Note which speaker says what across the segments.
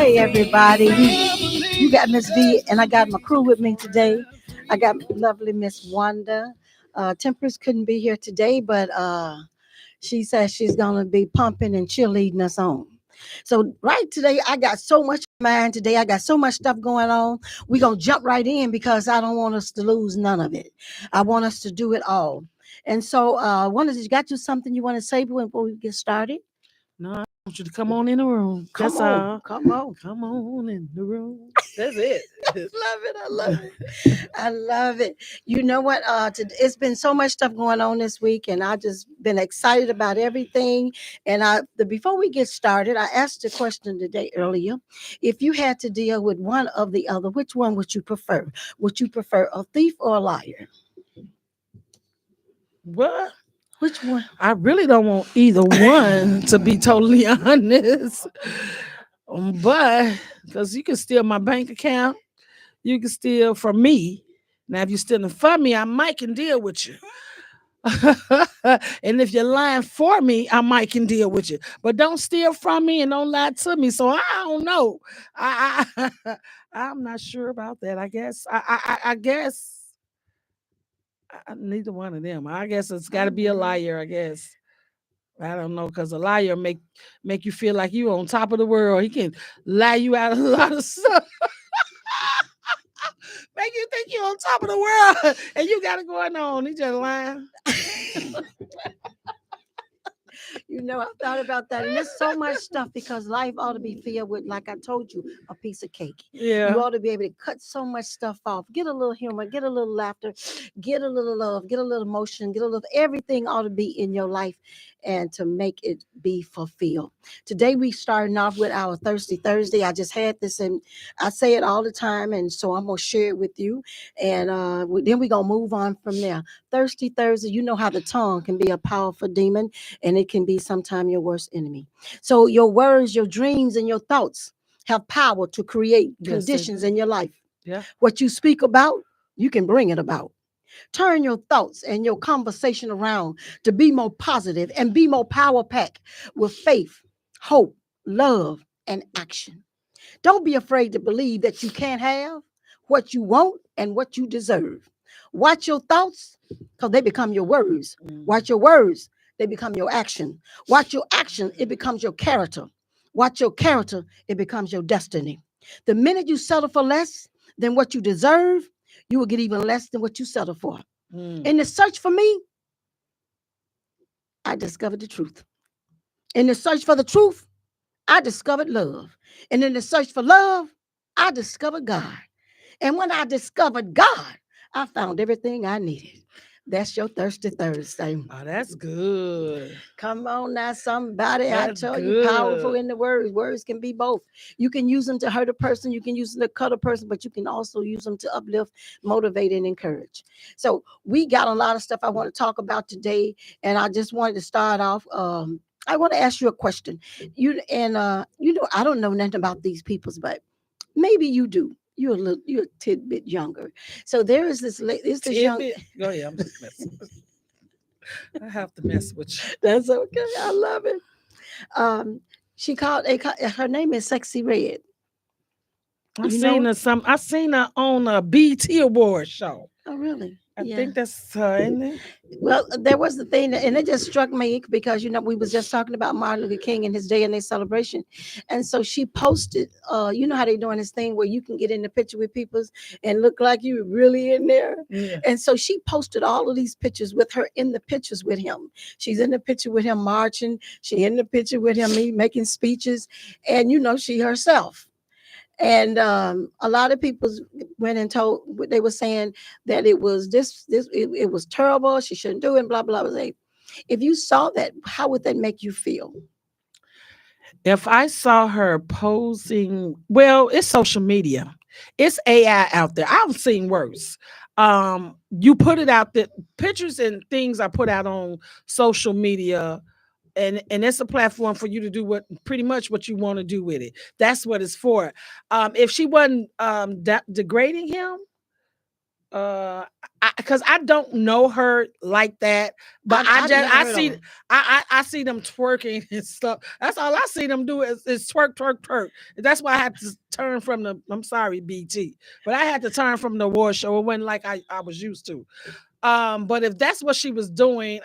Speaker 1: Hey everybody, you got Miss V, and I got my crew with me today. I got lovely Miss Wanda. Tempers couldn't be here today, but she says she's gonna be pumping and cheerleading us on. So right today, I got so much in mind today. I got so much stuff going on. We're gonna jump right in because I don't want us to lose none of it. I want us to do it all. And so, Wanda, you got you something you want to say before we get started?
Speaker 2: No, I want you to come on in the room.
Speaker 1: Come
Speaker 2: That's
Speaker 1: on,
Speaker 2: all.
Speaker 1: come on.
Speaker 2: Come on in the room. That's it.
Speaker 1: Love it. I love it. I love it. You know what? It's been so much stuff going on this week, and I just been excited about everything. And before we get started, I asked a question today earlier. If you had to deal with one of the other, which one would you prefer? Would you prefer a thief or a liar?
Speaker 2: What?
Speaker 1: Which one?
Speaker 2: I really don't want either one, to be totally honest. But because you can steal my bank account, you can steal from me. Now, if you're stealing from me, I might can deal with you. And if you're lying for me, I might can deal with you. But don't steal from me and don't lie to me. So I don't know. I'm not sure about that. I guess. I guess neither one of them. I guess it's got to be a liar. I guess. I don't know, because a liar make you feel like you on top of the world. He can lie you out of a lot of stuff. Make you think you're on top of the world and you got it going on. He just lying.
Speaker 1: You know, I thought about that, and there's so much stuff because life ought to be filled with, like I told you, a piece of cake.
Speaker 2: Yeah.
Speaker 1: You ought to be able to cut so much stuff off. Get a little humor, get a little laughter, get a little love, get a little emotion, get a little. Everything ought to be in your life, and to make it be fulfilled. Today we starting off with our Thirsty Thursday. I just had this, and I say it all the time, and so I'm gonna share it with you, and then we're gonna move on from there. Thirsty Thursday. You know how the tongue can be a powerful demon, and it can be sometimes your worst enemy. So your words, your dreams, and your thoughts have power to create conditions in your life.
Speaker 2: Yeah.
Speaker 1: What you speak about, you can bring it about. Turn your thoughts and your conversation around to be more positive and be more power packed with faith, hope, love, and action. Don't be afraid to believe that you can't have what you want and what you deserve. Watch your thoughts because they become your words. Watch your words, they become your action. Watch your action, it becomes your character. Watch your character, it becomes your destiny. The minute you settle for less than what you deserve, you will get even less than what you settle for. In the search for me, I discovered the truth. In the search for the truth, I discovered love. And in the search for love, I discovered God. And when I discovered God, I found everything I needed. That's your Thirsty Thursday.
Speaker 2: Oh, that's good.
Speaker 1: Come on now, somebody.
Speaker 2: That's
Speaker 1: I tell you, powerful
Speaker 2: good.
Speaker 1: in the words. Words can be both. You can use them to hurt a person, you can use them to cut a person, but you can also use them to uplift, motivate, and encourage. So we got a lot of stuff I want to talk about today, and I just wanted to start off. I want to ask you a question. You know, I don't know nothing about these peoples, but maybe you do. You're a tidbit younger. So there is this young.
Speaker 2: Go ahead. I'm just messing. I have to mess with you.
Speaker 1: That's okay. I love it. She called. Her name is Sexy Red.
Speaker 2: I seen her on a BT Award show.
Speaker 1: Oh, really?
Speaker 2: I think that's her, isn't it?
Speaker 1: Well, there was the thing, and it just struck me because we was just talking about Martin Luther King and his day and their celebration, and so she posted. You know how they doing this thing where you can get in the picture with people and look like you really in there, and so she posted all of these pictures with her in the pictures with him. She's in the picture with him marching. She in the picture with him making speeches, and she herself. And a lot of people went and told, they were saying that it was it was terrible. She shouldn't do it, blah, blah, blah. If you saw that, how would that make you feel?
Speaker 2: If I saw her posing, well, it's social media. It's AI out there. I've seen worse. You put it out there, pictures and things are put out on social media. And it's a platform for you to do pretty much what you want to do with it. That's what it's for. If she wasn't degrading him, Because I don't know her like that, but I just
Speaker 1: never
Speaker 2: I
Speaker 1: heard of
Speaker 2: see
Speaker 1: her.
Speaker 2: I see them twerking and stuff. That's all I see them do is twerk, twerk, twerk. That's why I had to turn from the. I'm sorry, BT, but I had to turn from the award show. It wasn't like I was used to. But if that's what she was doing,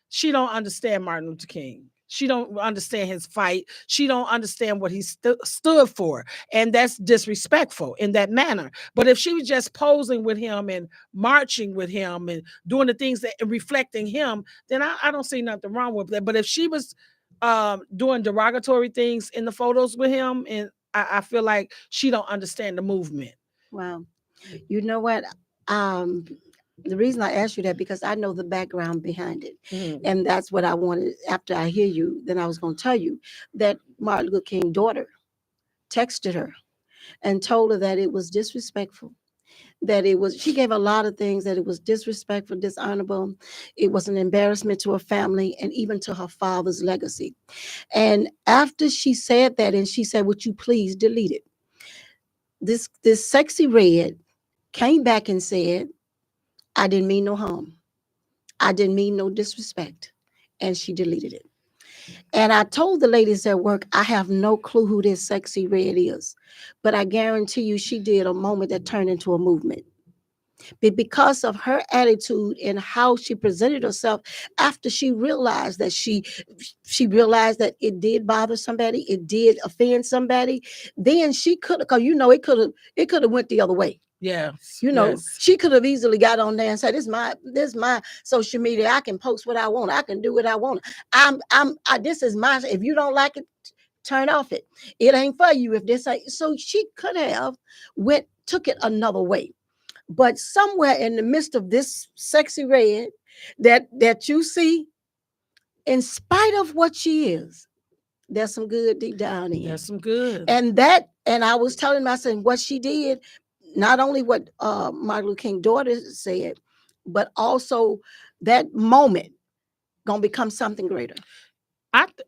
Speaker 2: she don't understand Martin Luther King. She don't understand his fight. She don't understand what he stood for, and that's disrespectful in that manner. But if she was just posing with him and marching with him and doing the things that reflecting him, then I don't see nothing wrong with that. But if she was doing derogatory things in the photos with him, and I feel like she don't understand the movement.
Speaker 1: Wow. You know what? Um, the reason I asked you that because I know the background behind it, and that's what I wanted. After I hear you, then I was going to tell you that Martin Luther King's daughter texted her and told her that it was disrespectful. That it was, she gave a lot of things that it was disrespectful, dishonorable. It was an embarrassment to her family and even to her father's legacy. And after she said that, and she said, "Would you please delete it?" This sexy red came back and said, "I didn't mean no harm. I didn't mean no disrespect." And she deleted it. And I told the ladies at work, I have no clue who this sexy red is, but I guarantee you she did a moment that turned into a movement. But because of her attitude and how she presented herself after she realized that it did bother somebody, it did offend somebody, then she could have, because it could have went the other way.
Speaker 2: Yes.
Speaker 1: She could have easily got on there and said, this my social media. I can post what I want. I can do what I want. This is my, if you don't like it, turn off it. It ain't for you if this ain't. So she could have took it another way. But somewhere in the midst of this sexy red that you see, in spite of what she is, there's some good deep down in.
Speaker 2: There's some good.
Speaker 1: And I was telling myself what she did, not only what Martin Luther King daughter said, but also that moment gonna become something greater.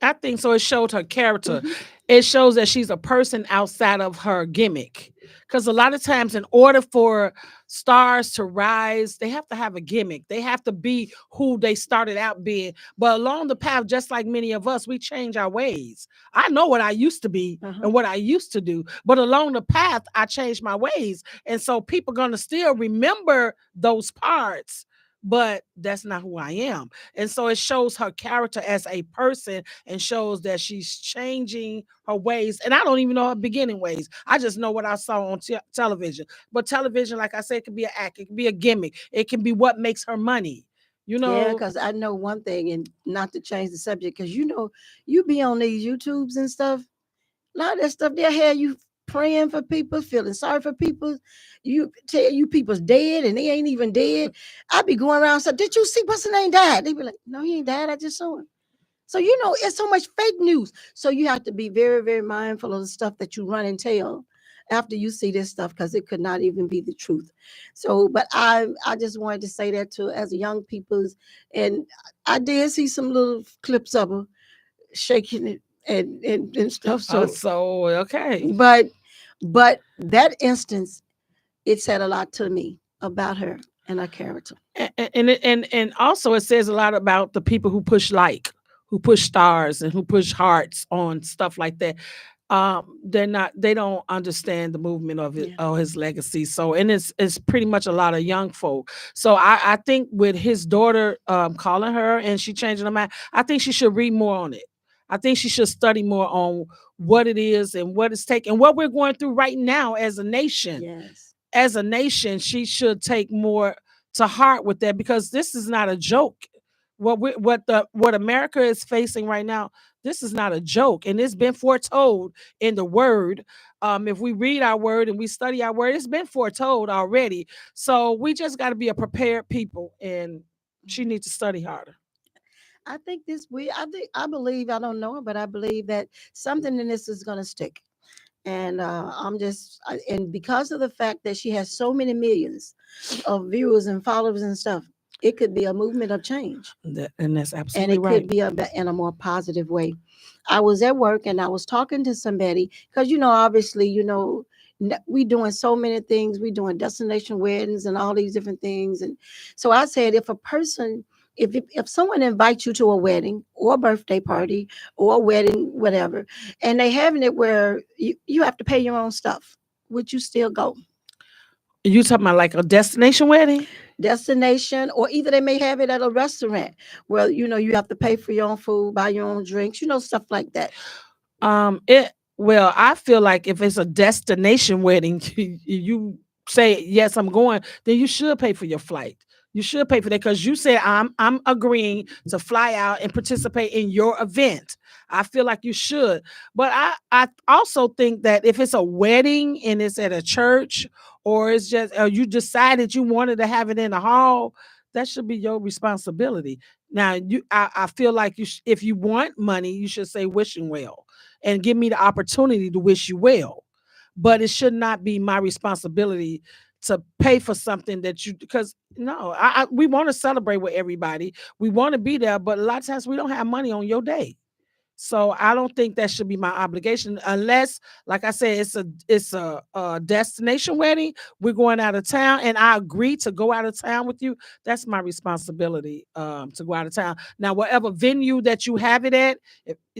Speaker 2: I think so. It showed her character. It shows that she's a person outside of her gimmick. Because a lot of times, in order for stars to rise, they have to have a gimmick. They have to be who they started out being. But along the path, just like many of us, we change our ways. I know what I used to be and what I used to do. But along the path, I changed my ways. And so people are going to still remember those parts. But that's not who I am. And so it shows her character as a person and shows that she's changing her ways. And I don't even know her beginning ways. I just know what I saw on television. But television, like I said, it can be an act. It can be a gimmick. It can be what makes her money.
Speaker 1: Yeah, because I know one thing, and not to change the subject, because you be on these YouTubes and stuff. A lot of that stuff they'll have you praying for people, feeling sorry for people. You tell you people's dead and they ain't even dead. I be going around saying, "Did you see what's the name died?" They be like, "No, he ain't died. I just saw him." So it's so much fake news. So you have to be very, very mindful of the stuff that you run and tell after you see this stuff, because it could not even be the truth. So, but I just wanted to say that to as young people's, and I did see some little clips of her shaking it and stuff.
Speaker 2: So okay.
Speaker 1: But that instance, it said a lot to me about her and her character.
Speaker 2: And also it says a lot about the people who push stars and who push hearts on stuff like that. They don't understand the movement of it or his legacy. So, and it's pretty much a lot of young folk. So I think with his daughter calling her and she changing her mind, I think she should read more on it. I think she should study more on what it is and what it's taking, what we're going through right now as a nation.
Speaker 1: Yes.
Speaker 2: As a nation, she should take more to heart with that, because this is not a joke. What America is facing right now, this is not a joke, and it's been foretold in the word. If we read our word and we study our word, it's been foretold already. So we just got to be a prepared people, and she needs to study harder.
Speaker 1: I think I believe, I don't know, but I believe that something in this is going to stick. And and because of the fact that she has so many millions of viewers and followers and stuff, it could be a movement of change.
Speaker 2: And that's absolutely
Speaker 1: and it
Speaker 2: right.
Speaker 1: could be in a more positive way. I was at work and I was talking to somebody because, obviously, We doing so many things. We doing destination weddings and all these different things. And so I said, if a person, if someone invites you to a wedding or a birthday party or a wedding, whatever, and they having it where you have to pay your own stuff, would you still go?
Speaker 2: You talking about like a destination wedding?
Speaker 1: Destination, or either they may have it at a restaurant where you have to pay for your own food, buy your own drinks, stuff like that.
Speaker 2: Well, I feel like if it's a destination wedding, you say yes, I'm going, then you should pay for your flight. You should pay for that because you said I'm agreeing to fly out and participate in your event. I feel like you should. But I also think that if it's a wedding and it's at a church, or it's just you decided you wanted to have it in a hall, that should be your responsibility. Now, I feel like if you want money, you should say wishing well and give me the opportunity to wish you well. But it should not be my responsibility to pay for something that because no, we want to celebrate with everybody. We want to be there, but a lot of times we don't have money on your day. So I don't think that should be my obligation unless, like I said, it's a destination wedding. We're going out of town, and I agree to go out of town with you. That's my responsibility to go out of town. Now, whatever venue that you have it at,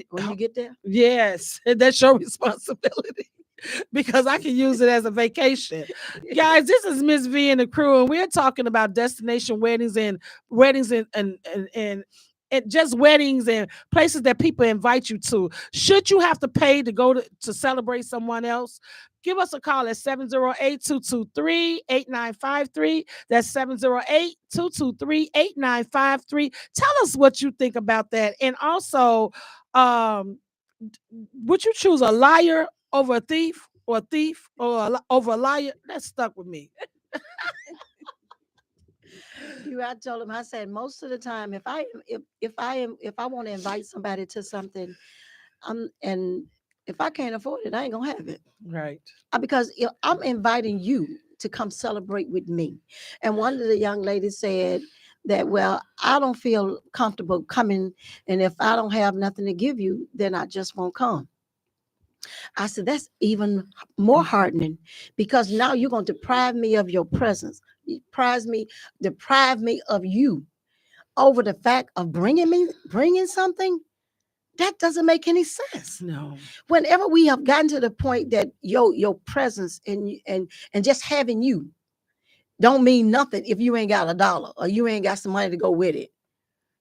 Speaker 1: When you get there,
Speaker 2: yes, that's your responsibility. Because I can use it as a vacation. Guys, this is Miss V and the crew, and we're talking about destination weddings and weddings and just weddings and places that people invite you to. Should you have to pay to go to celebrate someone else? Give us a call at 708-223-8953. That's 708-223-8953. Tell us what you think about that. And also, would you choose a liar over a thief, or a thief over a liar? That stuck with me.
Speaker 1: I told him, I said, most of the time, if I want to invite somebody to something, and if I can't afford it, I ain't gonna have it.
Speaker 2: Right.
Speaker 1: Because I'm inviting you to come celebrate with me. And one of the young ladies said that, well, I don't feel comfortable coming, and if I don't have nothing to give you, then I just won't come. I said, that's even more hardening, because now you're going to deprive me of your presence, deprive me of you over the fact of bringing something. That doesn't make any sense.
Speaker 2: No.
Speaker 1: Whenever we have gotten to the point that your presence and just having you don't mean nothing if you ain't got $1 or you ain't got some money to go with it,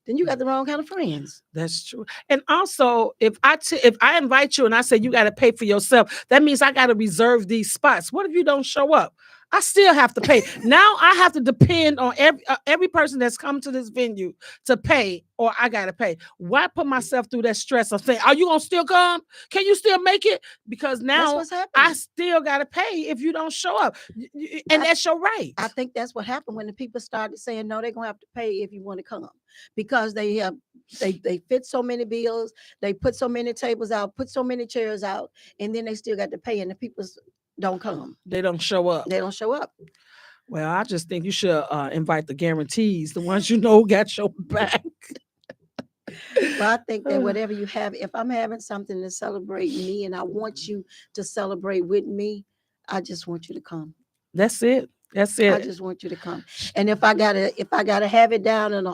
Speaker 1: then you got the wrong kind of friends.
Speaker 2: That's true. And also, if I invite you and I say you got to pay for yourself, that means I got to reserve these spots. What if you don't show up? I still have to pay. Now I have to depend on every person that's come to this venue to pay, or I gotta pay. Why put myself through that stress of saying, "Are you gonna still come? Can you still make it?" Because now I still gotta pay if you don't show up, and that's your right.
Speaker 1: I think that's what happened when the people started saying, "No, they're gonna have to pay if you want to come," because they fit so many bills, they put so many tables out, put so many chairs out, and then they still got to pay, and the people don't come.
Speaker 2: They don't show up.
Speaker 1: They don't show up.
Speaker 2: Well, I just think you should invite the guarantees, the ones you know got your back.
Speaker 1: Well, I think that whatever you have, if I'm having something to celebrate me and I want you to celebrate with me, I just want you to come.
Speaker 2: That's it. That's it.
Speaker 1: I just want you to come. And if I gotta have it down in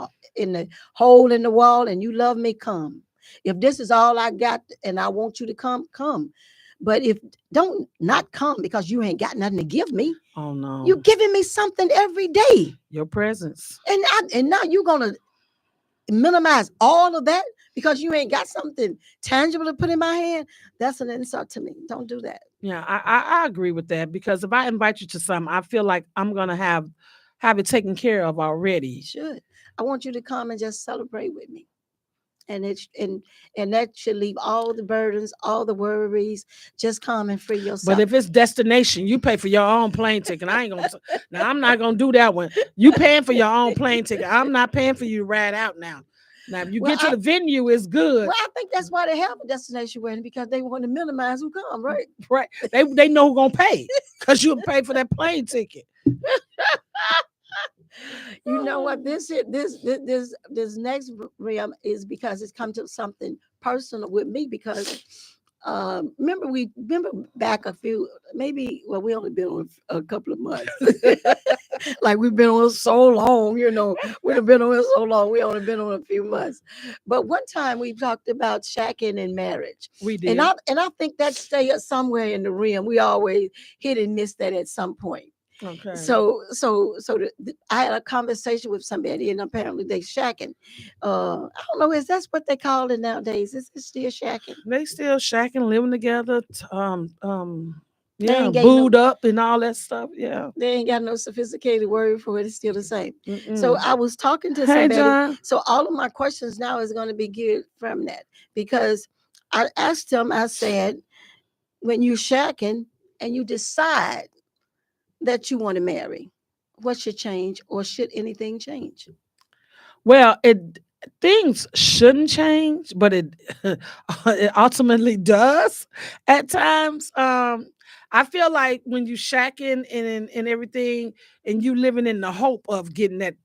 Speaker 1: the hole in the wall and you love me, come. If this is all I got and I want you to come, come. But if don't not come because you ain't got nothing to give me.
Speaker 2: Oh no.
Speaker 1: You giving me something every day.
Speaker 2: Your presence.
Speaker 1: And now you're gonna minimize all of that because you ain't got something tangible to put in my hand. That's an insult to me. Don't do that.
Speaker 2: Yeah, I agree with that, because if I invite you to something, I feel like I'm gonna have it taken care of already.
Speaker 1: You should. I want you to come and just celebrate with me. And that should leave all the burdens, all the worries. Just come and free yourself.
Speaker 2: But if it's destination, you pay for your own plane ticket. I ain't gonna. Now I'm not gonna do that one. You paying for your own plane ticket. I'm not paying for you to ride out now. Now, if you get to the venue, it's good.
Speaker 1: Well, I think that's why they have a destination wedding, because they want to minimize who come, right?
Speaker 2: Right. They know who's gonna pay, because you pay for that plane ticket.
Speaker 1: You know what? This next realm is because it's come to something personal with me, because remember back we only been on a couple of months. Like we've been on so long, we've been on so long. We only been on a few months. But one time we talked about shacking and marriage.
Speaker 2: We did.
Speaker 1: And I think that stay somewhere in the rim. We always hit and miss that at some point.
Speaker 2: Okay.
Speaker 1: I had a conversation with somebody, and apparently they shacking. I don't know, is that what they call it nowadays? Is it still shacking?
Speaker 2: They still shacking, living together,
Speaker 1: ain't got
Speaker 2: booed up and all that stuff. Yeah.
Speaker 1: They ain't got no sophisticated word for it. It's still the same.
Speaker 2: Mm-mm.
Speaker 1: So I was talking to
Speaker 2: Hey,
Speaker 1: somebody.
Speaker 2: John.
Speaker 1: So all of my questions now is going to be geared from that, because I asked him, I said, when you shacking and you decide that you want to marry, what should change, or should anything change?
Speaker 2: Well, things shouldn't change, but it it ultimately does at times. I feel like when you shacking and everything, and you living in the hope of getting that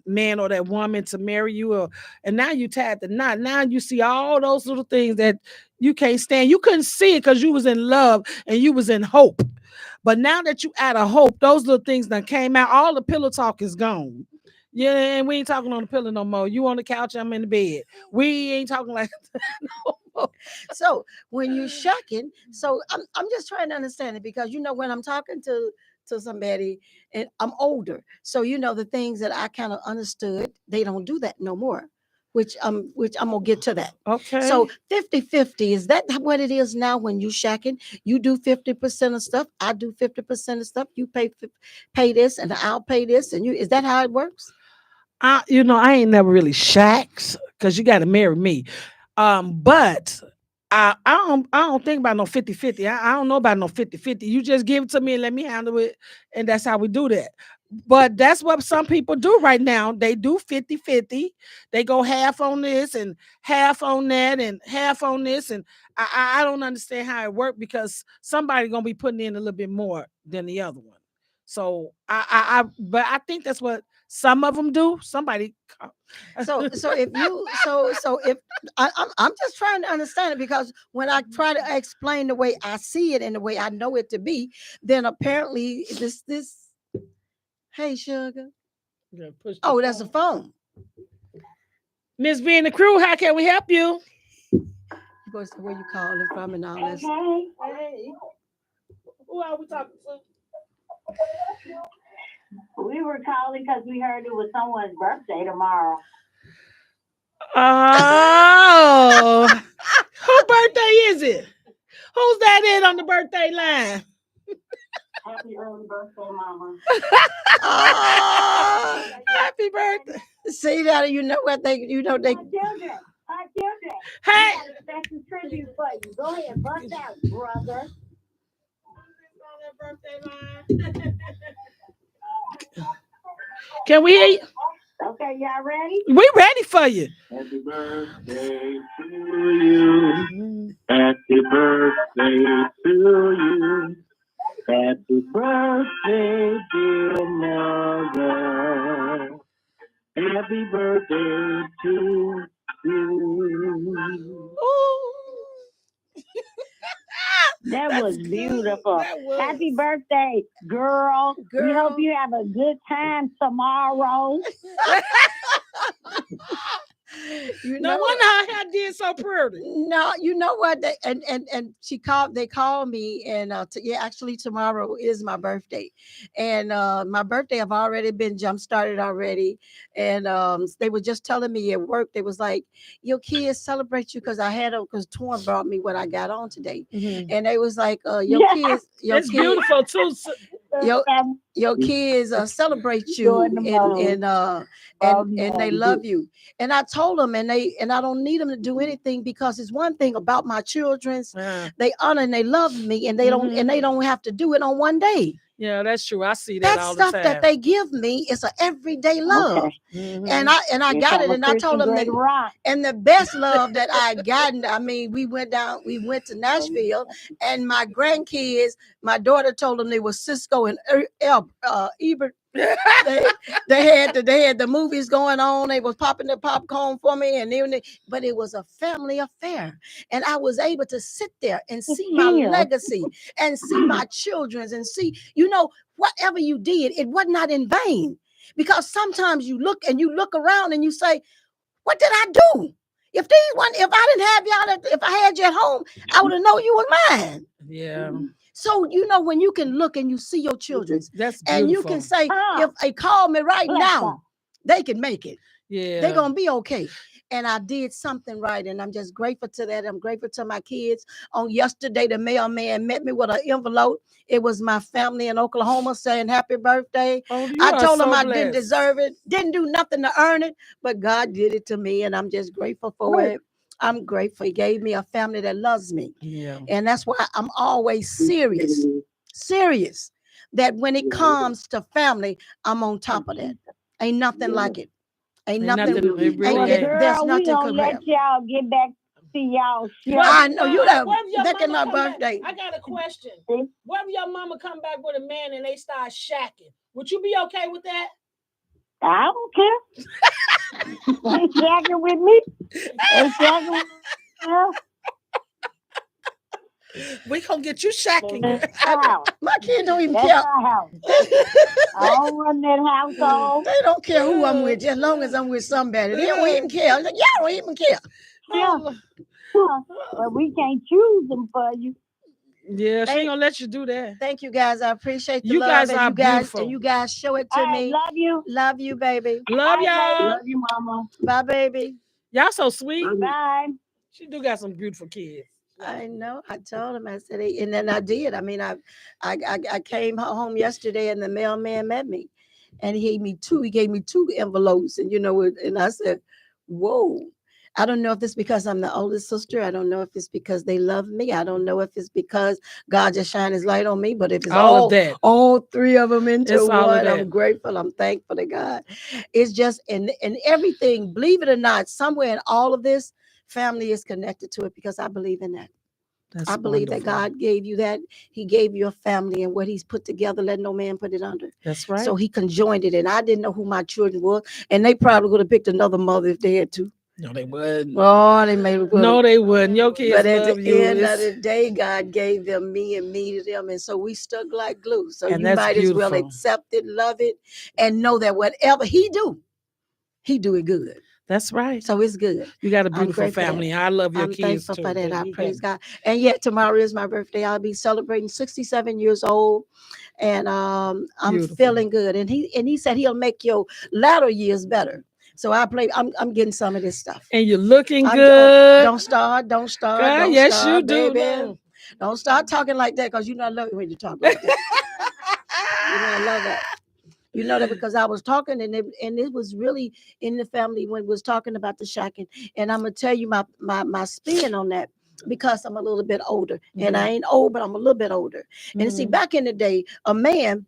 Speaker 2: man or that woman to marry you, and now you tied the knot. Now you see all those little things that you can't stand. You couldn't see it because you was in love and you was in hope. But now that you out of hope, those little things that came out, all the pillow talk is gone. Yeah, and we ain't talking on the pillow no more. You on the couch, I'm in the bed. We ain't talking like that no more.
Speaker 1: So when you shacking, so I'm just trying to understand it, because when I'm talking to somebody and I'm older, so the things that I kind of understood, they don't do that no more. Which I'm gonna get to that.
Speaker 2: Okay.
Speaker 1: So 50-50, is that what it is now when you shacking? You do 50% of stuff, I do 50% of stuff. You pay this and I'll pay this, and is that how it works?
Speaker 2: I ain't never really shacks because you got to marry me. But I don't think about no 50-50. I don't know about no 50-50. You just give it to me and let me handle it, and that's how we do that. But that's what some people do right now. They do 50-50. They go half on this and half on that and half on this. And I don't understand how it works, because somebody gonna be putting in a little bit more than the other one. So but I think that's what some of them do. Somebody.
Speaker 1: So if I'm just trying to understand it, because when I try to explain the way I see it and the way I know it to be, then apparently this. Hey, sugar. Oh, that's a phone.
Speaker 2: Miss B and the crew, how can we help you?
Speaker 1: You go to where you calling from and all this.
Speaker 2: Hey. Who are we talking to?
Speaker 3: We were calling because we heard it was someone's birthday tomorrow.
Speaker 2: Oh, whose birthday is it? Who's that in on the birthday line?
Speaker 3: Happy early birthday, Mama.
Speaker 2: Happy birthday.
Speaker 1: See that? You know what they.
Speaker 3: Our children.
Speaker 2: Hey.
Speaker 3: We got a special tribute for you. Go ahead, bust out, brother.
Speaker 2: Can we hear you?
Speaker 3: Okay, y'all ready?
Speaker 2: We ready for you.
Speaker 4: Happy birthday to you. Happy birthday to you. Happy birthday, dear mother. Happy birthday to you.
Speaker 3: That was beautiful.
Speaker 1: That was.
Speaker 3: Happy birthday, girl. We hope you have a good time tomorrow.
Speaker 2: No wonder her hair did so pretty.
Speaker 1: No, you know what? And they called me, and actually tomorrow is my birthday, and my birthday I've already been jump started already, and they were just telling me at work, they was like, your kids celebrate you, because Torn brought me what I got on today, and they was like, your kids,
Speaker 2: it's beautiful too.
Speaker 1: Your kids celebrate you, and they love you. And I told them, and I don't need them to do anything, because it's one thing about my children's, they honor and they love me, and they don't have to do it on one day.
Speaker 2: Yeah, that's true. I see that all the time.
Speaker 1: That stuff that they give me is an everyday love. Okay. And I got it, and I told them that, and the best love that I gotten, I mean, we went to Nashville, and my grandkids, my daughter told them they were Cisco and Ebert. they had the movies going on. They was popping the popcorn for me, and but it was a family affair, and I was able to sit there and see my legacy and see my children's and see, whatever you did, it was not in vain. Because sometimes you look around and you say, what did I do? If I didn't have y'all, if I had you at home, I would have known you were mine.
Speaker 2: Yeah.
Speaker 1: So, when you can look and you see your children,
Speaker 2: that's beautiful.
Speaker 1: And you can say, if they call me right now, they can make it.
Speaker 2: Yeah.
Speaker 1: They're going to be okay. And I did something right. And I'm just grateful to that. I'm grateful to my kids. On yesterday, the mailman met me with an envelope. It was my family in Oklahoma saying happy birthday. I told them I didn't deserve it. Didn't do nothing to earn it. But God did it to me. And I'm just grateful for it. I'm grateful. He gave me a family that loves me.
Speaker 2: Yeah.
Speaker 1: And that's why I'm always serious that when it comes to family, I'm on top of that. Ain't nothing like it. Ain't nothing.
Speaker 2: Really
Speaker 3: there's nothing. We gonna let y'all get back to y'all show.
Speaker 1: I know you know. Thinking my birthday.
Speaker 2: I got a question. What if your mama come back with a man and they start shacking? Would you be okay with that?
Speaker 3: I don't care. They shacking with me. They shacking with me.
Speaker 2: We gonna get you shacking.
Speaker 1: My kids don't even care.
Speaker 3: House. I don't run that household.
Speaker 1: They don't care who I'm with, as long as I'm with somebody. They don't even care. Like, y'all don't even care.
Speaker 3: Yeah. But we can't choose them for you.
Speaker 2: Yeah, she ain't gonna let you do that.
Speaker 1: Thank you guys. I appreciate the
Speaker 2: you
Speaker 1: love.
Speaker 2: Guys are beautiful.
Speaker 1: And you guys show it to me.
Speaker 3: Love you.
Speaker 1: Love you, baby.
Speaker 2: Love y'all.
Speaker 3: Love you, mama.
Speaker 1: Bye, baby.
Speaker 2: Y'all so sweet.
Speaker 3: Bye.
Speaker 2: She do got some beautiful kids.
Speaker 1: I know. I told him. I said, and then I did. I mean, I came home yesterday, and the mailman met me, and he gave me two envelopes, and and I said, "Whoa." I don't know if it's because I'm the oldest sister. I don't know if it's because they love me. I don't know if it's because God just shined his light on me. But if it's all three of them into one, I'm grateful. I'm thankful to God. It's just in everything. Believe it or not, somewhere in all of this, family is connected to it because I believe in that. I believe that God gave you that. He gave you a family, and what he's put together, let no man put it under.
Speaker 2: That's right.
Speaker 1: So he conjoined it, and I didn't know who my children were, and they probably would have picked another mother if they had to.
Speaker 2: No, they wouldn't.
Speaker 1: Oh, they may.
Speaker 2: No, they wouldn't. Your kids
Speaker 1: but at
Speaker 2: love
Speaker 1: the
Speaker 2: you.
Speaker 1: end of the day, God gave them me and me to them, and so we stuck like glue. So
Speaker 2: and
Speaker 1: you might beautiful. As well accept it, love it, and know that whatever he do it good.
Speaker 2: That's right.
Speaker 1: So it's good.
Speaker 2: You got a beautiful family. I love your kids
Speaker 1: thankful
Speaker 2: too.
Speaker 1: For that. I praise God. And yet tomorrow is my birthday. I'll be celebrating 67 years old, and I'm feeling good. And he said he'll make your latter years better. So I'm getting some of this stuff.
Speaker 2: And you're looking good.
Speaker 1: Don't start.
Speaker 2: God, yes, start, you do.
Speaker 1: Baby. Don't start talking like that, because I love it when you talk like that. I love that. You know that because I was talking and it was really in the family when it was talking about the shacking. And I'm gonna tell you my spin on that, because I'm a little bit older. And I ain't old, but I'm a little bit older. And see, back in the day, a man,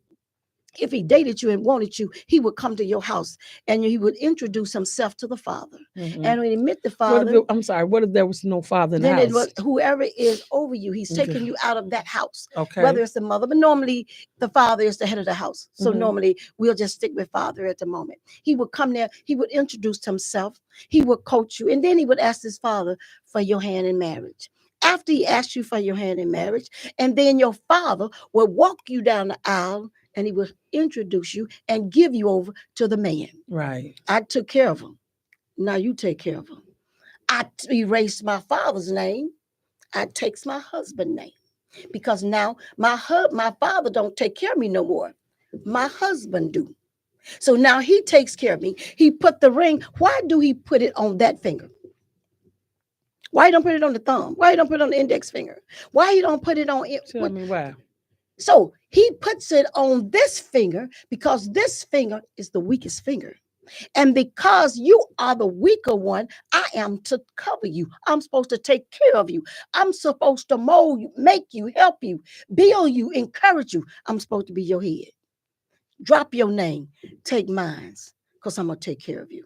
Speaker 1: if he dated you and wanted you, he would come to your house and he would introduce himself to the father. And when he met the father,
Speaker 2: what if there was no father in the house?
Speaker 1: Then it was whoever is over you, he's taking you out of that house.
Speaker 2: Okay.
Speaker 1: Whether it's the mother, but normally the father is the head of the house. So normally we'll just stick with father at the moment. He would come there, he would introduce himself, he would coach you, and then he would ask his father for your hand in marriage. After he asked you for your hand in marriage, and then your father would walk you down the aisle, and he would introduce you and give you over to the man.
Speaker 2: Right.
Speaker 1: I took care of him. Now you take care of him. I erased my father's name. I takes my husband's name. Because now my father don't take care of me no more. My husband do. So now he takes care of me. He put the ring. Why do he put it on that finger? Why you don't put it on the thumb? Why you don't put it on the index finger? Why you don't put it on it?
Speaker 2: Tell me why.
Speaker 1: So he puts it on this finger because this finger is the weakest finger. And because you are the weaker one, I am to cover you. I'm supposed to take care of you. I'm supposed to mold you, make you, help you, build you, encourage you. I'm supposed to be your head. Drop your name, take mine, because I'm going to take care of you.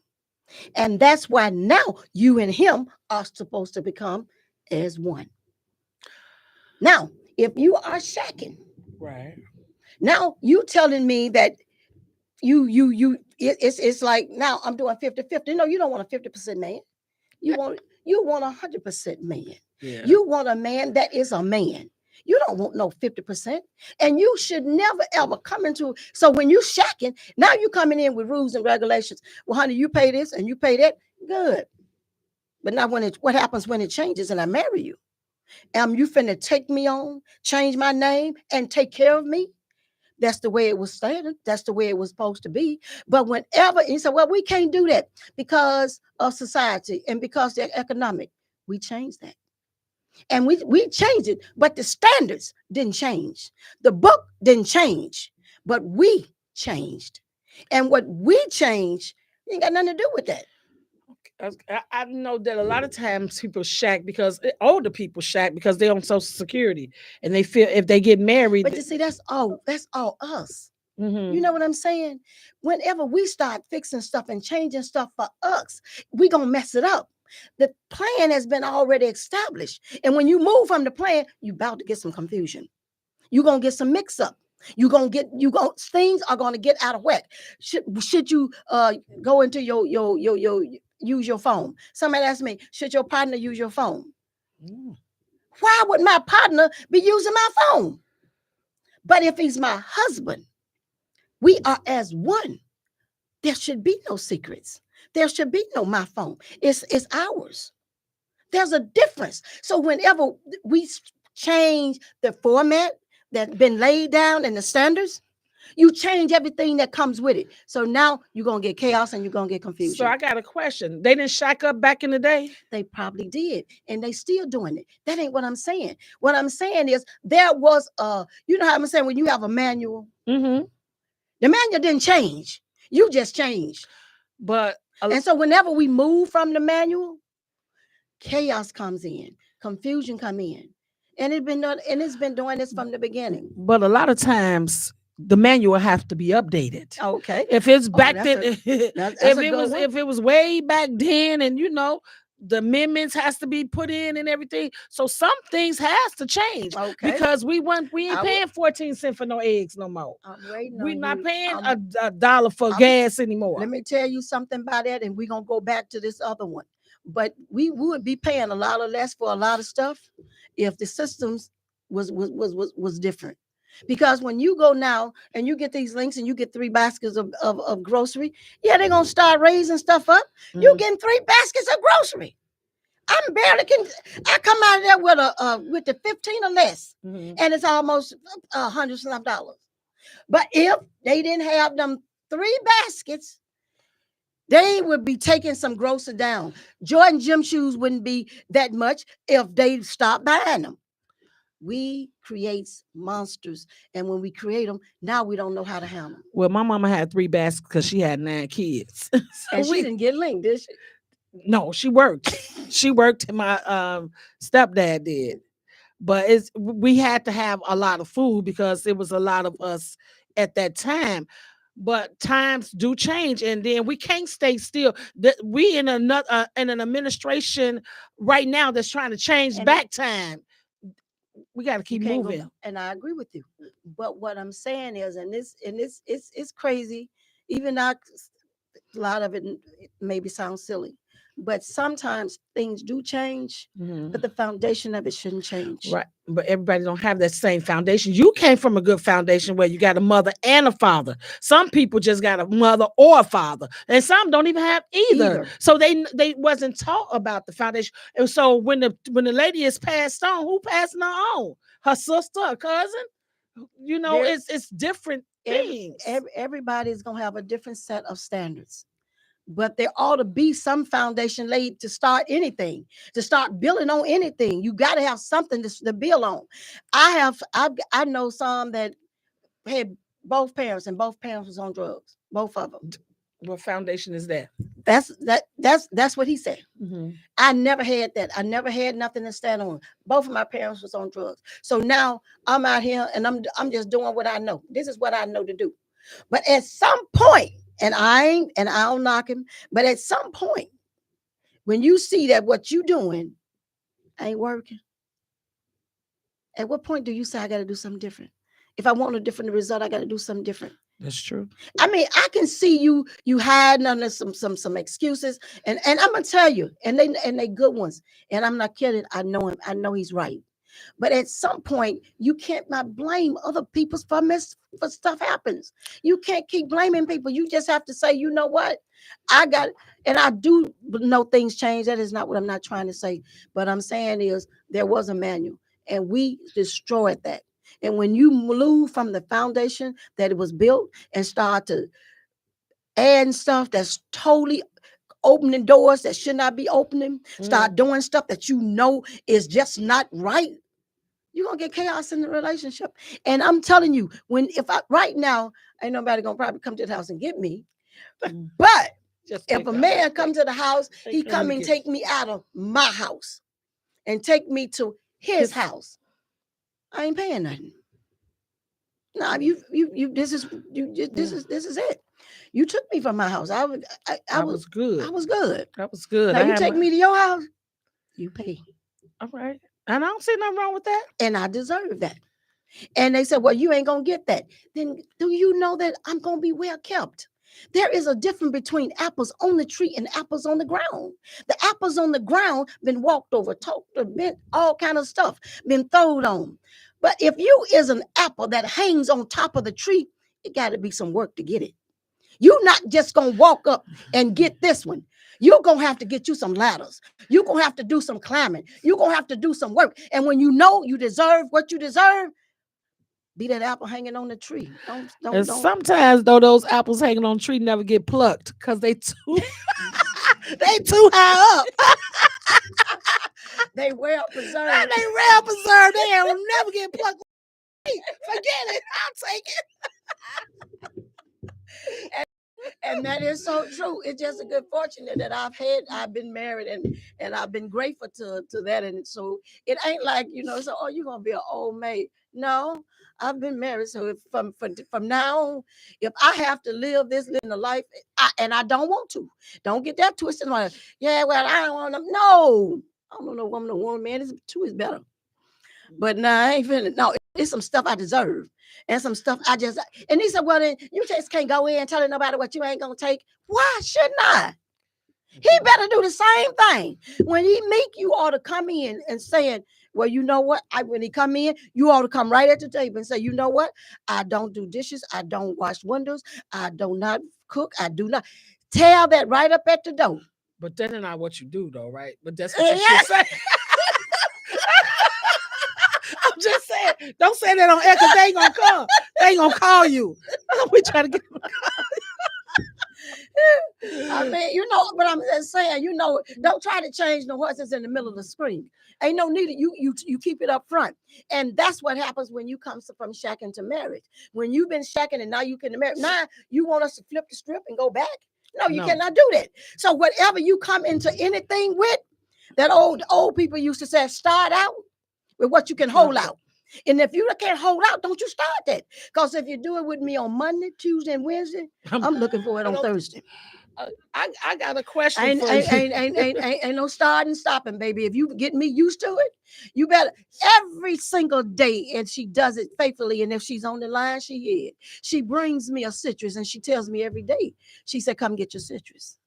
Speaker 1: And that's why now you and him are supposed to become as one. Now, if you are shacking,
Speaker 2: right.
Speaker 1: Now you telling me that, it's like now I'm doing 50-50. No, you don't want a 50% man. You want 100% man.
Speaker 2: Yeah.
Speaker 1: You want a man that is a man. You don't want no 50%. And you should never ever come into, so when you shacking, now you coming in with rules and regulations. Well, honey, you pay this and you pay that. Good. But now what happens when it changes and I marry you? You finna take me on, change my name, and take care of me? That's the way it was stated. That's the way it was supposed to be. But whenever he said, well, we can't do that because of society and because they're economic. We changed that. And we changed it, but the standards didn't change. The book didn't change, but we changed. And what we changed ain't got nothing to do with that.
Speaker 2: I know that a lot of times people shack because older people shack because they're on Social Security and they feel if they get married.
Speaker 1: But you see, that's all us.
Speaker 2: Mm-hmm.
Speaker 1: You know what I'm saying? Whenever we start fixing stuff and changing stuff for us, we're going to mess it up. The plan has been already established. And when you move from the plan, you're about to get some confusion. You're going to get some mix up. Things are going to get out of whack. Should you go into your use your phone? Somebody asked me, should your partner use your phone? Why would my partner be using my phone? But if he's my husband, we are as one. There should be no secrets. There should be no my phone. It's ours. There's a difference. So whenever we change the format that's been laid down and the standards, you change everything that comes with it. So now you're going to get chaos and you're going to get confusion.
Speaker 2: So I got a question. They didn't shack up back in the day?
Speaker 1: They probably did. And they still doing it. That ain't what I'm saying. What I'm saying is there was you know how I'm saying when you have a manual?
Speaker 2: Mm-hmm.
Speaker 1: The manual didn't change. You just changed.
Speaker 2: But
Speaker 1: and so whenever we move from the manual, chaos comes in, confusion come in. And it's been doing this from the beginning.
Speaker 2: But a lot of times the manual have to be updated.
Speaker 1: Okay.
Speaker 2: If it's back then, if it was way back then, and you know, the amendments has to be put in and everything. So some things has to change.
Speaker 1: Okay.
Speaker 2: Because we ain't paying 14 cents for no eggs no more. We're not paying a dollar for gas anymore.
Speaker 1: Let me tell you something about that, and we're gonna go back to this other one. But we would be paying a lot less for a lot of stuff if the systems was different. Because when you go now and you get these links and you get 3 baskets of grocery, yeah, they're gonna start raising stuff up. Mm-hmm. You're getting 3 baskets of grocery. I come out of there with the 15 or less, mm-hmm. and it's almost $100 But if they didn't have them 3 baskets, they would be taking some grocery down. Jordan gym shoes wouldn't be that much if they stopped buying them. We create monsters, and when we create them, now we don't know how to handle them.
Speaker 2: Well, my mama had 3 baskets because she had 9 kids.
Speaker 1: So and she didn't get linked, did she?
Speaker 2: No, she worked. She worked, and my stepdad did. But we had to have a lot of food because it was a lot of us at that time. But times do change, and then we can't stay still. We in an administration right now that's trying to change back time. We got to keep moving.
Speaker 1: And I agree with you. But what I'm saying is, and it's crazy. Even a lot of it maybe sounds silly, but sometimes things do change, mm-hmm. but the foundation of it shouldn't change.
Speaker 2: Right. But everybody don't have that same foundation. You came from a good foundation where you got a mother and a father. Some people just got a mother or a father, and some don't even have either. So they wasn't taught about the foundation. And so when the lady is passed on, who passing her on? Her sister, her cousin? You know, it's different things.
Speaker 1: Everybody's gonna have a different set of standards. But there ought to be some foundation laid to start anything, to start building on anything. You got to have something to build on. I know some that had both parents, and both parents was on drugs, both of them.
Speaker 2: What foundation is that?
Speaker 1: That's what he said.
Speaker 2: Mm-hmm.
Speaker 1: I never had that. I never had nothing to stand on. Both of my parents was on drugs. So now I'm out here and I'm just doing what I know. This is what I know to do. But at some point, and I don't knock him, but at some point, when you see that what you doing ain't working, at what point do you say I got to do something different? If I want a different result, I got to do something different.
Speaker 2: That's true.
Speaker 1: I mean, I can see you hiding under some excuses, and I'm gonna tell you, and they good ones, and I'm not kidding. I know him. I know he's right. But at some point, you can't not blame other people for stuff happens. You can't keep blaming people. You just have to say, you know what, I got, and I do know things change. That is not what I'm not trying to say. But I'm saying is there was a manual, and we destroyed that. And when you move from the foundation that it was built and start to add stuff that's totally opening doors that should not be opening, start doing stuff that you know is just not right, you're gonna get chaos in the relationship. And I'm telling you, if I right now, ain't nobody gonna probably come to the house and get me. But
Speaker 2: Just
Speaker 1: if a man come to the house, he come and take me out of my house and take me to his house. I ain't paying nothing. No, this is it. You took me from my house. I was
Speaker 2: good.
Speaker 1: I was good.
Speaker 2: That was good.
Speaker 1: Now you take me to your house, you pay.
Speaker 2: All right. And I don't see nothing wrong with that.
Speaker 1: And I deserve that. And they said, well, you ain't gonna get that. Then do you know that I'm gonna be well kept? There is a difference between apples on the tree and apples on the ground. The apples on the ground been walked over, talked, been all kind of stuff, been thrown on. But if you is an apple that hangs on top of the tree, it got to be some work to get it. You're not just gonna walk up and get this one. You're gonna have to get you some ladders. You're gonna have to do some climbing. You're gonna have to do some work. And when you know you deserve what you deserve, be that apple hanging on the tree. Don't.
Speaker 2: Sometimes though, those apples hanging on the tree never get plucked because they too they too high up.
Speaker 1: They well preserved.
Speaker 2: They well preserved. They will never get plucked. Forget it. I'll take it.
Speaker 1: And that is so true. It's just a good fortune that I've been married and I've been grateful to that. And so it ain't like, so, oh, you're going to be an old maid. No, I've been married. So if from now on, if I have to live living a life, and I don't want to, don't get that twisted. Like, yeah, well, I don't want to. No, I don't know, woman or woman, man. Two is better. But no, I ain't finna. No, it's some stuff I deserve. And some stuff and he said, well, then you just can't go in and tell nobody what you ain't gonna take. Why shouldn't I? He better do the same thing. When he meet, you ought to come in and saying, well, you know what? When he come in, you ought to come right at the table and say, you know what? I don't do dishes. I don't wash windows. I do not cook. I do not. Tell that right up at the door.
Speaker 2: But that's not what you do, though, right? But that's what you should say. I'm just saying, don't say that on air because they ain't gonna come. They ain't gonna call you. We try to get them to call.
Speaker 1: I mean, but I'm just saying, don't try to change the horses in the middle of the screen. Ain't no need. You keep it up front, and that's what happens when you come from shacking to marriage. When you've been shacking and now you can marry. Now you want us to flip the script and go back? No, you cannot do that. So whatever you come into anything with, that old people used to say, start out with what you can hold out. And if you can't hold out, don't you start that. Because if you do it with me on Monday, Tuesday, and Wednesday, I'm looking for it on Thursday.
Speaker 2: I got a question
Speaker 1: ain't,
Speaker 2: for
Speaker 1: ain't,
Speaker 2: you.
Speaker 1: Ain't no starting and stopping, baby. If you get me used to it, you better every single day. And she does it faithfully. And if she's on the line, she is. She brings me a citrus and she tells me every day. She said, come get your citrus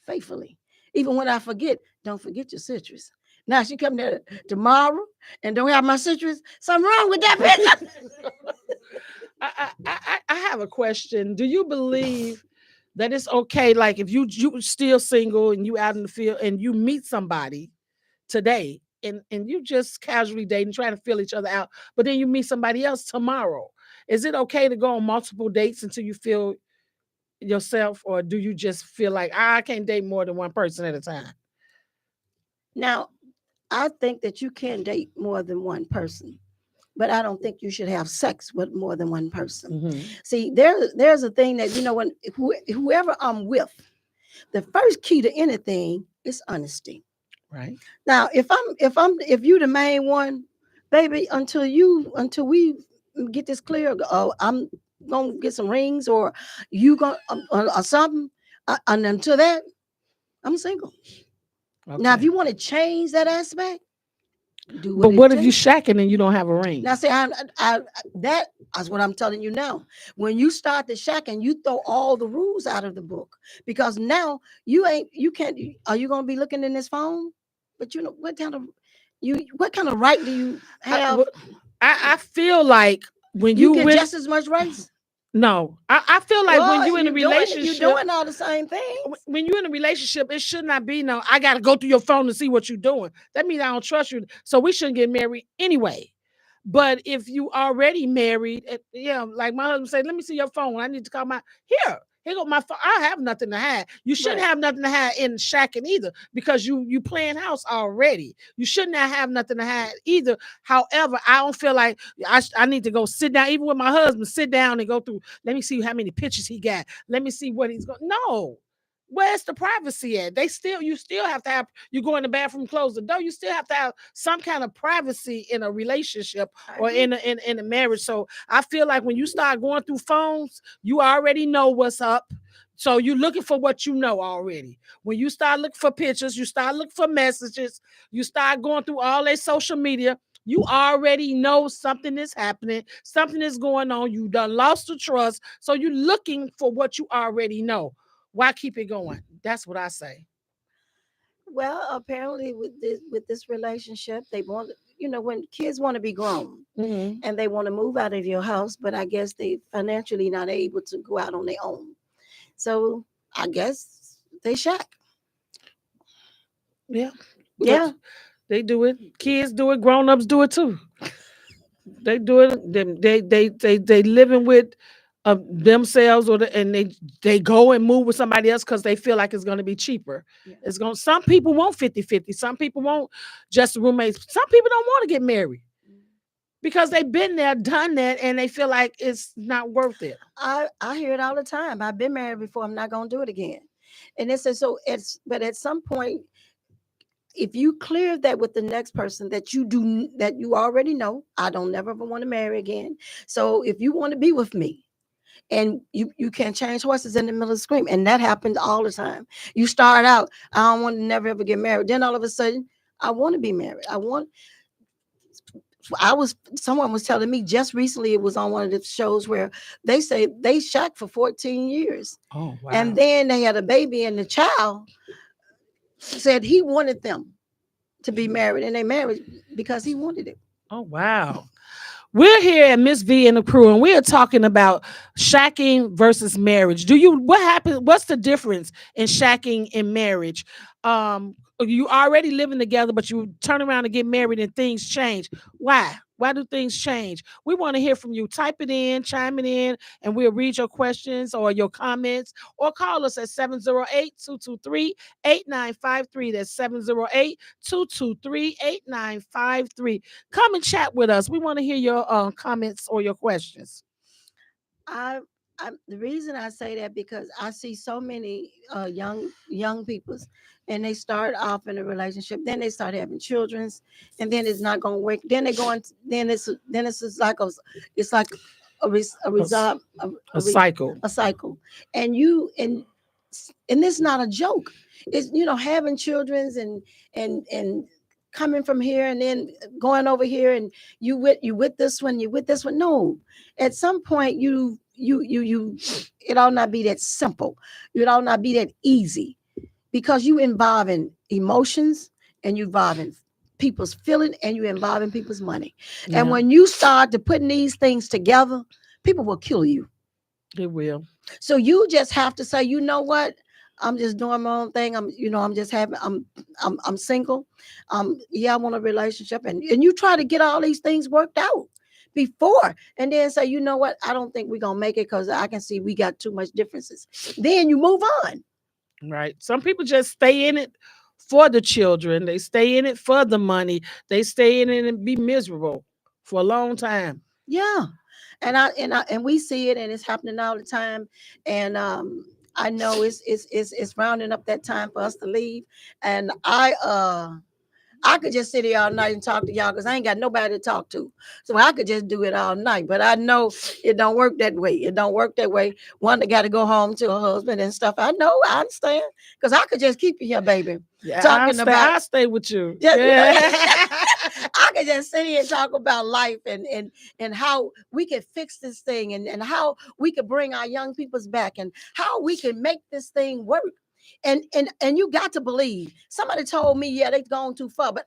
Speaker 1: faithfully. Even when I forget, don't forget your citrus. Now she come there tomorrow and don't have my citrus. Something wrong with that bitch.
Speaker 2: I have a question. Do you believe that it's okay? Like if you still single and you out in the field and you meet somebody today and you just casually dating, trying to feel each other out, but then you meet somebody else tomorrow. Is it okay to go on multiple dates until you feel yourself, or do you just feel like I can't date more than one person at a time?
Speaker 1: Now, I think that you can date more than one person, but I don't think you should have sex with more than one person. Mm-hmm. See, there's a thing that, when whoever I'm with, the first key to anything is honesty.
Speaker 2: Right.
Speaker 1: Now, if you the main one, baby, until we get this clear, I'm gonna get some rings or you gonna or something, and until that, I'm single. Okay. Now, if you want to change that aspect, do what.
Speaker 2: But what if you shacking and you don't have a ring?
Speaker 1: Now, see, I That's what I'm telling you now. When you start the shack and you throw all the rules out of the book, because now you can't. Are you gonna be looking in this phone? But you know what kind of right do you have?
Speaker 2: I feel like when
Speaker 1: You
Speaker 2: you
Speaker 1: get
Speaker 2: with
Speaker 1: just as much rights.
Speaker 2: no, I feel like when
Speaker 1: Well,
Speaker 2: you in a relationship,
Speaker 1: you're doing all the same things.
Speaker 2: when you're in a relationship, it should not be no. I got to go through your phone to see what you're doing. That means I don't trust you. So we shouldn't get married anyway. But if you already married, like my husband said, let me see your phone. I need to call my Here go my phone. I have nothing to hide. You shouldn't
Speaker 1: Right.
Speaker 2: have nothing to hide in shacking either because you playing house already. You should not have nothing to hide either. However, I don't feel like I need to go sit down, even with my husband, sit down and go through. Let me see how many pictures he got. Let me see what he's going. No. Where's the privacy at? You still have to have, you go in the bathroom, close the door. You still have to have some kind of privacy in a relationship or in a marriage. So I feel like when you start going through phones, you already know what's up. So you're looking for what you know already. When you start looking for pictures, you start looking for messages, you start going through all their social media, you already know something is happening, something is going on. You done lost the trust. So you're looking for what you already know. Why keep it going? That's what I say.
Speaker 1: Well, apparently with this relationship, they want, when kids want to be grown and they want to move out of your house, but I guess they financially not able to go out on their own. So I guess they shack.
Speaker 2: Yeah.
Speaker 1: Yeah.
Speaker 2: They do it. Kids do it. Grown-ups do it too. They do it. They living with themselves and they go and move with somebody else because they feel like it's going to be cheaper. Yeah. Some people want 50-50. Some people want just roommates. Some people don't want to get married because they've been there, done that, and they feel like it's not worth it.
Speaker 1: I hear it all the time. I've been married before. I'm not going to do it again. And but at some point, if you clear that with the next person that you already know, I don't never want to marry again. So if you want to be with me, and you can't change horses in the middle of the scream. And that happens all the time. You start out, I don't want to never ever get married. Then all of a sudden, I want to be married. Someone was telling me just recently, it was on one of the shows where they say they shacked for 14 years.
Speaker 2: Oh, wow.
Speaker 1: And then they had a baby and the child said he wanted them to be married, and they married because he wanted it.
Speaker 2: Oh, wow. We're here at Miss V and the crew, and we are talking about shacking versus marriage. What happens? What's the difference in shacking and marriage? You already living together, but you turn around and get married and things change. Why? Why do things change? We want to hear from you. Type it in, chime it in, and we'll read your questions or your comments, or call us at 708-223-8953. That's 708-223-8953. Come and chat with us. We want to hear your comments or your questions.
Speaker 1: The reason I say that because I see so many young people, and they start off in a relationship, then they start having children, and then it's not going to work. Then they go on. Then it's like a cycle. A cycle, and it's not a joke. It's having children and coming from here and then going over here, and you with this one, you with this one. No, at some point you it ought not be that simple. It ought not be that easy, because you involving emotions, and you involving people's feeling, and you involving people's money. Yeah. And when you start to putting these things together, people will kill you.
Speaker 2: They will.
Speaker 1: So you just have to say, you know what? I'm just doing my own thing. I'm single. I want a relationship, and you try to get all these things worked out before, and then say, you know what? I don't think we're gonna make it because I can see we got too much differences. Then you move on.
Speaker 2: Right. Some people just stay in it for the children. They stay in it for the money. They stay in it and be miserable for a long time.
Speaker 1: Yeah, and we see it, and it's happening all the time. And I know it's rounding up that time for us to leave. And I could just sit here all night and talk to y'all because I ain't got nobody to talk to. So I could just do it all night. But I know it don't work that way. It don't work that way. One that got to go home to her husband and stuff. I know. I understand. Because I could just keep you here, baby.
Speaker 2: Yeah, I'll stay with you.
Speaker 1: Yeah. I could just sit here and talk about life and how we can fix this thing and how we could bring our young peoples back and how we can make this thing work. And you got to believe. Somebody told me, yeah, they've gone too far, but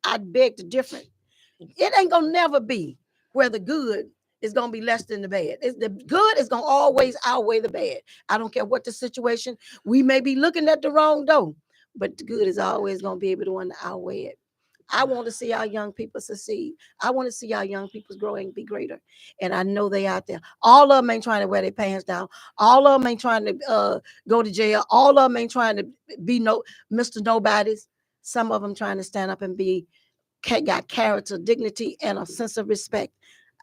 Speaker 1: I beg to differ. It ain't gonna never be where the good is gonna be less than the bad. The good is gonna always outweigh the bad. I don't care what the situation. We may be looking at the wrong door, but the good is always gonna be able to outweigh it. I want to see our young people succeed. I want to see our young people grow and be greater. And I know they out there. All of them ain't trying to wear their pants down. All of them ain't trying to go to jail. All of them ain't trying to be Mr. Nobodies. Some of them trying to stand up and got character, dignity, and a sense of respect.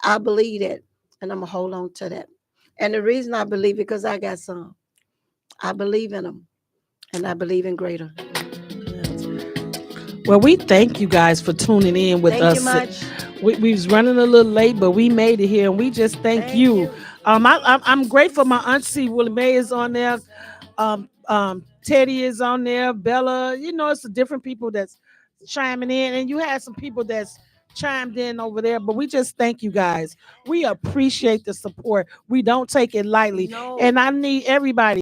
Speaker 1: I believe that, and I'm gonna hold on to that. And the reason I believe it because I got some. I believe in them, and I believe in greater.
Speaker 2: Well, we thank you guys for tuning in with us.
Speaker 1: Thank you much.
Speaker 2: We was running a little late, but we made it here, and we just thank you. I'm grateful. My auntie Willie Mae is on there. Teddy is on there. Bella, it's the different people that's chiming in, and you had some people that's chimed in over there. But we just thank you guys. We appreciate the support. We don't take it lightly,
Speaker 1: No.
Speaker 2: and I need everybody.